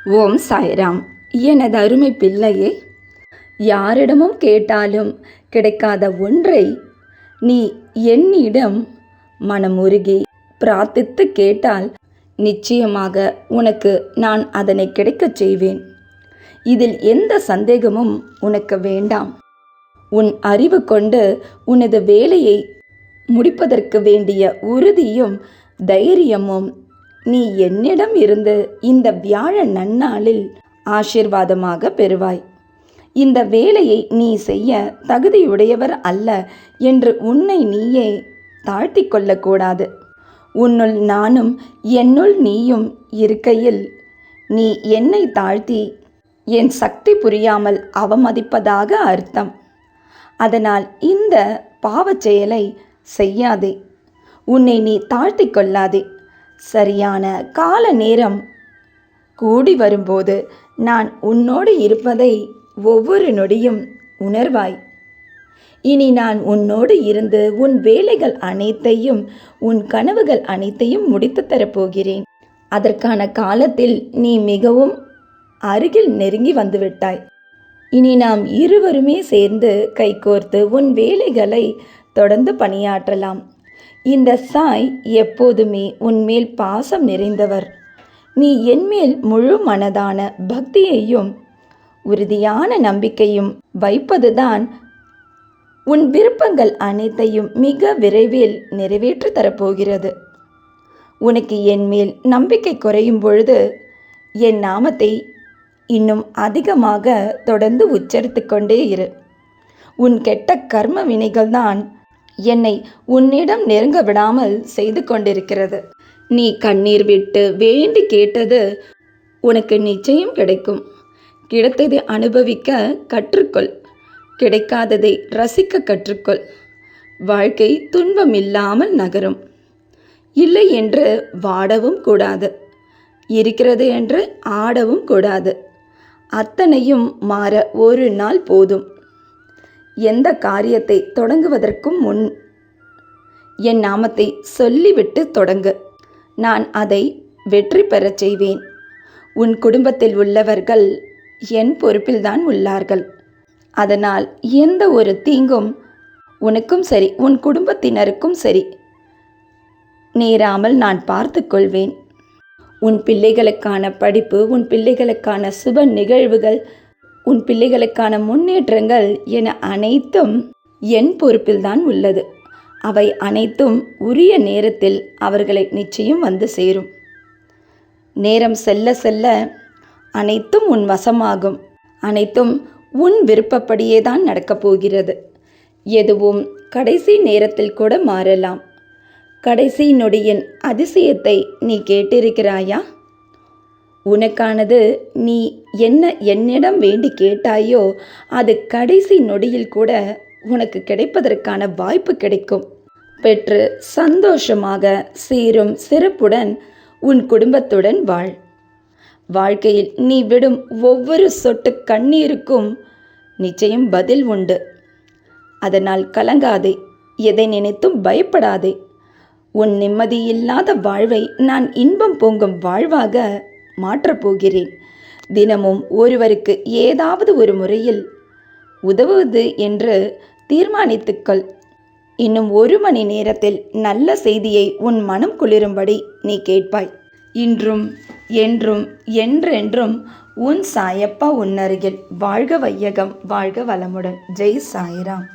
ஓம் சாய்ராம். எனது அருமை பிள்ளையே, யாரிடமும் கேட்டாலும் கிடைக்காத ஒன்றை நீ என்னிடம் மனமுருகி பிரார்த்தித்து கேட்டால் நிச்சயமாக உனக்கு நான் அதனை கிடைக்கச் செய்வேன். இதில் எந்த சந்தேகமும் உனக்கு வேண்டாம். உன் அறிவு கொண்டு உனது வேலையை முடிப்பதற்கு வேண்டிய உறுதியும் தைரியமும் நீ என்னிடம் இருந்து இந்த வியாழ நன்னாளில் ஆசீர்வாதமாக பெறுவாய். இந்த வேலையை நீ செய்ய தகுதியுடையவர் அல்ல என்று உன்னை நீயே தாழ்த்தி கொள்ளக்கூடாது. உன்னுள் நானும் என்னுள் நீயும் இருக்கையில் நீ என்னை தாழ்த்தி என் சக்தி புரியாமல் அவமதிப்பதாக அர்த்தம். அதனால் இந்த பாவச் செயலை செய்யாதே. உன்னை நீ தாழ்த்தி கொள்ளாதே. சரியான கால நேரம் கூடி வரும்போது நான் உன்னோடு இருப்பதை ஒவ்வொரு நொடியும் உணர்வாய். இனி நான் உன்னோடு இருந்து உன் வேலைகள் அனைத்தையும் உன் கனவுகள் அனைத்தையும் முடித்து தரப்போகிறேன். அதற்கான காலத்தில் நீ மிகவும் அருகில் நெருங்கி வந்துவிட்டாய். இனி நாம் இருவருமே சேர்ந்து கைகோர்த்து உன் வேலைகளை தொடர்ந்து பணியாற்றலாம். இந்த சாய் எப்போதுமே உன்மேல் பாசம் நிறைந்தவர். நீ என்மேல் முழு மனதான பக்தியையும் உறுதியான நம்பிக்கையும் வைப்பதுதான் உன் விருப்பங்கள் அனைத்தையும் மிக விரைவில் நிறைவேற்றி தரப்போகிறது. உனக்கு என்மேல் நம்பிக்கை குறையும் பொழுது என் நாமத்தை இன்னும் அதிகமாக தொடர்ந்து உச்சரித்து கொண்டே இரு. உன் கெட்ட கர்ம வினைகள்தான் என்னை உன்னிடம் நெருங்க விடாமல் செய்து கொண்டிருக்கிறது. நீ கண்ணீர் விட்டு வேண்டி கேட்டது உனக்கு நிச்சயம் கிடைக்கும். கிடைத்ததை அனுபவிக்க கற்றுக்கொள். கிடைக்காததை ரசிக்க கற்றுக்கொள். வாழ்க்கை துன்பம் இல்லாமல் நகரும். இல்லை என்று வாடவும் கூடாது. இருக்கிறது என்று ஆடவும் கூடாது. அத்தனையும் மாற ஒரு நாள் போதும். எந்த காரியத்தை தொடங்குவதற்கும் முன் என் நாமத்தை சொல்லிவிட்டு தொடங்கு. நான் அதை வெற்றி பெறச் செய்வேன். உன் குடும்பத்தில் உள்ளவர்கள் என் பொறுப்பில்தான் உள்ளார்கள். அதனால் எந்த ஒரு தீங்கும் உனக்கும் சரி உன் குடும்பத்தினருக்கும் சரி நேராமல் நான் பார்த்து கொள்வேன். உன் பிள்ளைகளுக்கான படிப்பு, உன் பிள்ளைகளுக்கான சுப நிகழ்வுகள், உன் பிள்ளைகளுக்கான முன்னேற்றங்கள் என அனைத்தும் என் பொறுப்பில்தான் உள்ளது. அவை அனைத்தும் உரிய நேரத்தில் அவர்களை நிச்சயம் வந்து சேரும். நேரம் செல்ல செல்ல அனைத்தும் உன் வசமாகும். அனைத்தும் உன் விருப்பப்படியே தான் நடக்கப் போகிறது. எதுவும் கடைசி நேரத்தில் கூட மாறலாம். கடைசி நொடியின் அதிசயத்தை நீ கேட்டிருக்கிறாயா? உனக்கானது நீ என்ன என்னிடம் வேண்டி கேட்டாயோ அது கடைசி நொடியில் கூட உனக்கு கிடைப்பதற்கான வாய்ப்பு கிடைக்கும். பெற்று சந்தோஷமாக சீரும் சிறப்புடன் உன் குடும்பத்துடன் வாழ். வாழ்க்கையில் நீ விடும் ஒவ்வொரு சொட்டு கண்ணீருக்கும் நிச்சயம் பதில் உண்டு. அதனால் கலங்காதே. எதை நினைத்தும் பயப்படாதே. உன் நிம்மதியில்லாத வாழ்வை நான் இன்பம் பொங்கும் வாழ்வாக மாற்றப்போகிறேன். தினமும் ஒருவருக்கு ஏதாவது ஒரு முறையில் உதவுவது என்று தீர்மானித்துக்கொள். இன்னும் 1 மணி நேரத்தில் நல்ல செய்தியை உன் மனம் குளிரும்படி நீ கேட்பாய். இன்றும் என்றும் என்றென்றும் உன் சாயப்பா உன்னருகில். வாழ்க வையகம், வாழ்க வளமுடன். ஜெய் சாய்ராம்.